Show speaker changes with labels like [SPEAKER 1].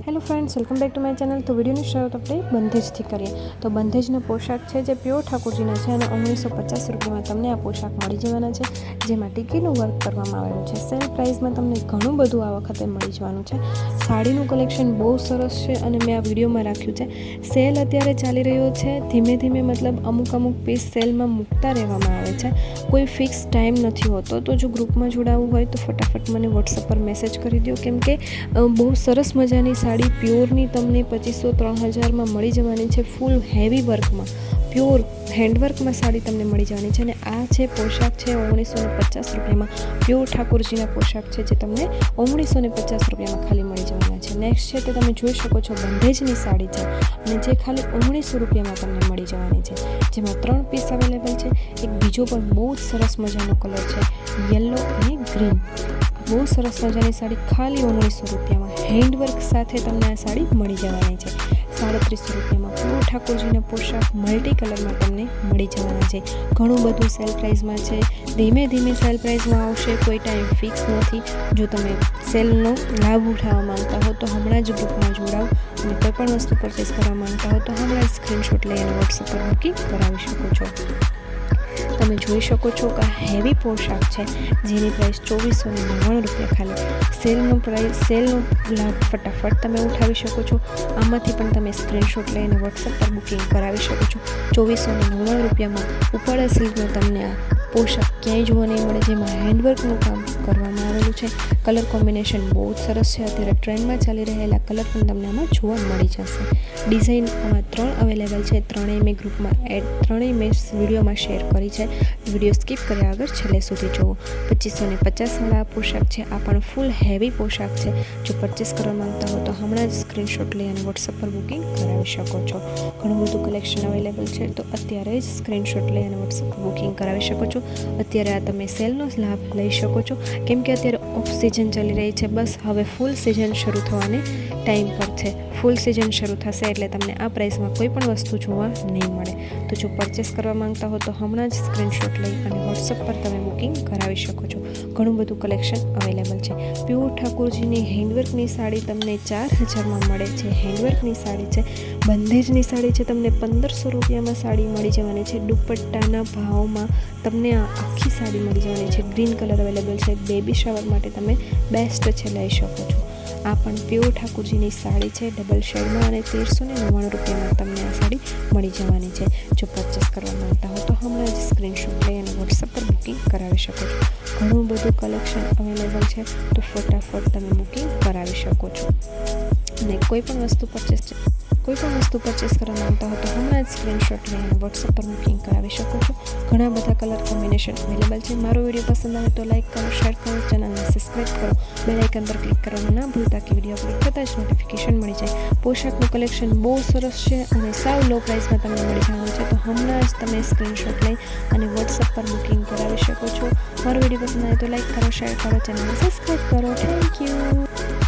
[SPEAKER 1] Hello friends, welcome back to my channel. તો વિડીયોની શરૂઆત આપણે બંધેજથી કરીએ। તો બંધેજના પોશાક છે જે પ્યોર ઠાકોરજીના છે અને 1950 રૂપિયામાં તમને આ પોશાક મળી જવાના છે, જેમાં ટીકીનું વર્ક કરવામાં આવેલું છે। સેલ પ્રાઇસમાં તમને ઘણું બધું આ વખતે મળી જવાનું છે। સાડીનું કલેક્શન બહુ સરસ છે અને મેં આ વિડીયોમાં રાખ્યું છે। સેલ અત્યારે ચાલી રહ્યો છે, ધીમે ધીમે મતલબ અમુક પીસ સેલમાં મૂકતા રહેવામાં આવે છે, કોઈ ફિક્સ ટાઈમ નથી હોતો। તો જો ગ્રુપમાં જોડાવવું હોય તો ફટાફટ મને વોટ્સઅપ પર મેસેજ કરી દો, કેમ કે બહુ સરસ મજાની સાડી પ્યોરની તમને 2500-3000માં મળી જવાની છે। ફૂલ હેવી વર્કમાં, પ્યોર હેન્ડવર્કમાં સાડી તમને મળી જવાની છે અને આ છે પોશાક છે 1950 રૂપિયામાં। પ્યોર ઠાકોરજીના પોશાક છે જે તમને 1950 રૂપિયામાં ખાલી મળી જવાના છે। નેક્સ્ટ છે તે તમે જોઈ શકો છો બંધેજની સાડી છે અને જે ખાલી 1900 રૂપિયામાં તમને મળી જવાની છે, જેમાં 3 પીસ અવેલેબલ છે। એક બીજો પણ બહુ જ સરસ મજાનો કલર છે, યલો અને ગ્રીન। બહુ સરસ મજાની સાડી ખાલી 1900 રૂપિયામાં હેન્ડવર્ક સાથે તમને આ સાડી મળી જવાની છે। 3750 રૂપિયામાં પ્યોર ઠાકોરજીના પોશાક મલ્ટી કલરમાં તમને મળી જવાના છે। ઘણું બધું સેલ પ્રાઇસમાં છે, ધીમે ધીમે સેલ પ્રાઇસમાં આવશે, કોઈ ટાઈમ ફિક્સ નથી। જો તમે સેલનો લાભ ઉઠાવવા માંગતા હો તો હમણાં જ ગ્રુપમાં જોડાઓ અને કોઈ પણ વસ્તુ પરચેસ કરવા માંગતા હો તો હમણાં જ સ્ક્રીનશોટ લઈ અને વોટ્સઅપ પર બુકિંગ કરાવી શકો છો। તમે જોઈ શકો છો કે આ હેવી પોશાક છે જેની પ્રાઇસ 2499 રૂપિયા ખાલી। સેલનો લાભ ફટાફટ તમે ઉઠાવી શકો છો। આમાંથી પણ તમે સ્ક્રીનશોટ લઈને વોટ્સઅપ પર બુકિંગ કરાવી શકો છો। 2499 રૂપિયામાં ઉપાડા સિલ્કનો તમને આ પોશાક ક્યાંય જોવા નહીં મળે, જેમાં હેન્ડવર્કનું કામ કરવામાં આવેલું છે। કલર કોમ્બિનેશન બહુ જ સરસ છે, અત્યારે ટ્રેન્ડમાં ચાલી રહેલા કલર પણ તમને આમાં જોવા મળી જશે। ડિઝાઇન આમાં 3 અવેલેબલ છે, ત્રણેય મેં વિડીયોમાં શેર કરી છે। વિડીયો સ્કીપ કર્યા આગળ છેલ્લે સુધી જુઓ। 2550 વાળા આ પોશાક છે, આ પણ ફૂલ હેવી પોશાક છે। જો પરચેસ કરવા માંગતા હો તો હમણાં જ સ્ક્રીનશોટ લઈ અને વોટ્સઅપ પર બુકિંગ કરાવી શકો છો। ઘણું બધું કલેક્શન અવેલેબલ છે, તો અત્યારે જ સ્ક્રીનશોટ લઈ અને વોટ્સઅપ પર બુકિંગ કરાવી શકો છો। અત્યારે આ તમે સેલનો લાભ લઈ શકો છો, કેમ કે અત્યારે ઓફ સિઝન ચાલી રહી છે। બસ હવે ફૂલ સિઝન શરૂ થવાની ટાઈમ પર છે। ફૂલ સિઝન શરૂ થશે એટલે તમને આ પ્રાઇસમાં કોઈ પણ વસ્તુ જોવા નહીં મળે। તો જો પરચેસ કરવા માંગતા હો તો હમણાં જ સ્ક્રીનશોટ લઈ અને વોટ્સઅપ પર તમે બુકિંગ કરાવી શકો છો। ઘણું બધું કલેક્શન અવેલેબલ છે। પ્યોર ઠાકોરજીની હેન્ડવર્કની સાડી તમને 4000માં મળે છે, હેન્ડવર્કની સાડી છે। બંધેજની સાડી છે તમને 1500 રૂપિયામાં સાડી મળી જવાની છે। દુપટ્ટાના ભાવમાં તમને આ આખી સાડી મળી જવાની છે। ગ્રીન કલર અવેલેબલ છે, બેબી શાવર માટે તમે બેસ્ટ છે, લઈ શકો છો। આ પણ પ્યોર ઠાકોરજીની સાડી છે, ડબલ શેડમાં અને 1399 રૂપિયામાં તમને આ સાડી મળી જવાની છે। જો પરચેસ કરવા માંગતા હો તો હમણાં જ સ્ક્રીનશોટ લઈ અને વોટ્સઅપ પર બુકિંગ કરાવી શકો છો। ઘણું બધું કલેક્શન અવેલેબલ છે, તો ફટાફટ તમે બુકિંગ કરાવી શકો છો। અને કોઈ પણ વસ્તુ પરચેસ કરવા માંગતા હો તો હમણાં જ સ્ક્રીનશોટ લઈ અને વોટ્સઅપ પર બુકિંગ કરાવી શકો છો। ઘણા બધા કલર કોમ્બિનેશન અવેલેબલ છે। મારો વિડીયો પસંદ આવે તો લાઇક કરો, શેર કરો, ચેનલને સબસ્ક્રાઈબ કરો, બેલ આઇકન પર ક્લિક કરવાનું ના ભૂલતા કે વિડીયો અપલોડ થતાં જ નોટિફિકેશન મળી જાય। પોશાકનું કલેક્શન બહુ સરસ છે અને સાવ લો પ્રાઇસમાં તમને મળી જવાનું છે, તો હમણાં જ તમે સ્ક્રીનશોટ લઈ અને વોટ્સઅપ પર બુકિંગ કરાવી શકો છો। મારો વિડીયો પસંદ આવે તો લાઇક કરો, શેર કરો, ચેનલને સબસ્ક્રાઈબ કરો। Thank you.